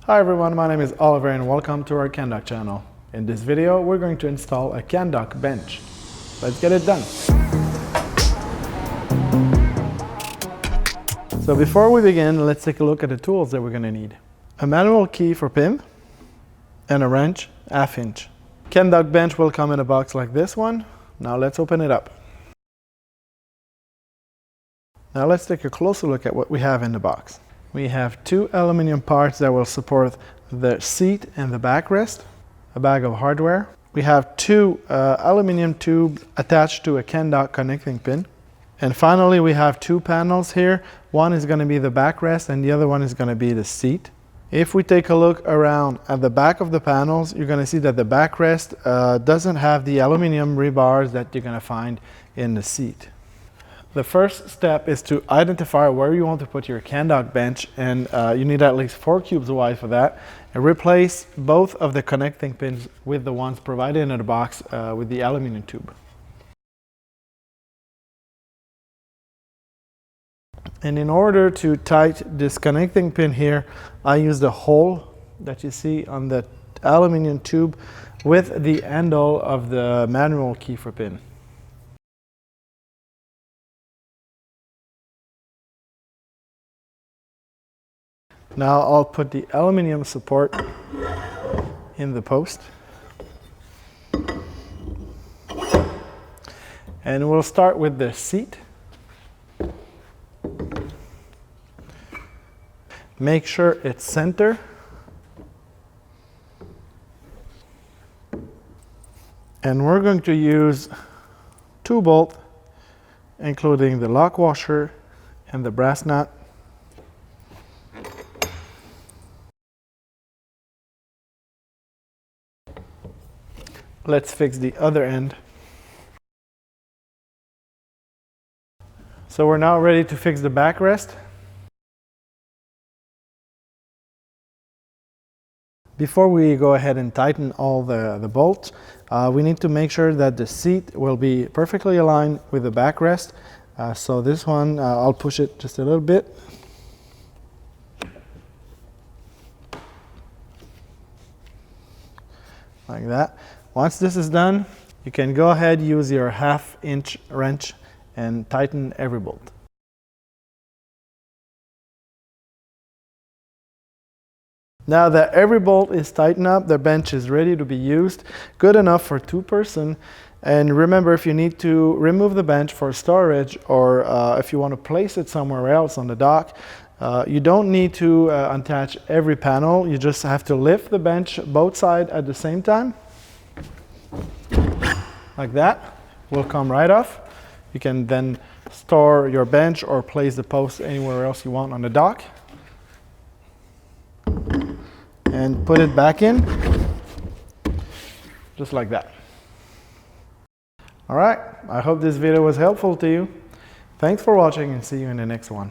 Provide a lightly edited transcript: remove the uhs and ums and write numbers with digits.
Hi everyone, my name is Oliver and welcome to our Candock channel. In this video, we're going to install a Candock bench. Let's get it done. So before we begin, let's take a look at the tools that we're going to need. A manual key for pin and a wrench, 1/2 inch. Candock bench will come in a box like this one. Now let's open it up. Now let's take a closer look at what we have in the box. We have 2 aluminum parts that will support the seat and the backrest, a bag of hardware. We have 2 aluminum tubes attached to a Candock connecting pin. And finally, we have 2 panels here. One is going to be the backrest and the other one is going to be the seat. If we take a look around at the back of the panels, you're going to see that the backrest doesn't have the aluminum rebars that you're going to find in the seat. The first step is to identify where you want to put your Candock bench, and you need at least 4 cubes wide for that, and replace both of the connecting pins with the ones provided in the box with the aluminum tube. And in order to tighten this connecting pin here, I use the hole that you see on the aluminum tube with the handle of the manual key for pin. Now I'll put the aluminum support in the post. And we'll start with the seat. Make sure it's center. And we're going to use 2 bolts, including the lock washer and the brass nut. Let's fix the other end. So we're now ready to fix the backrest. Before we go ahead and tighten all the bolts, we need to make sure that the seat will be perfectly aligned with the backrest. So this one, I'll push it just a little bit. Like that. Once this is done, you can go ahead, use your 1/2 inch wrench and tighten every bolt. Now that every bolt is tightened up, the bench is ready to be used, good enough for 2 persons. And remember, if you need to remove the bench for storage or if you want to place it somewhere else on the dock, you don't need to attach every panel. You just have to lift the bench both sides at the same time. Like that, will come right off. You can then store your bench or place the post anywhere else you want on the dock. And put it back in, just like that. All right, I hope this video was helpful to you. Thanks for watching and see you in the next one.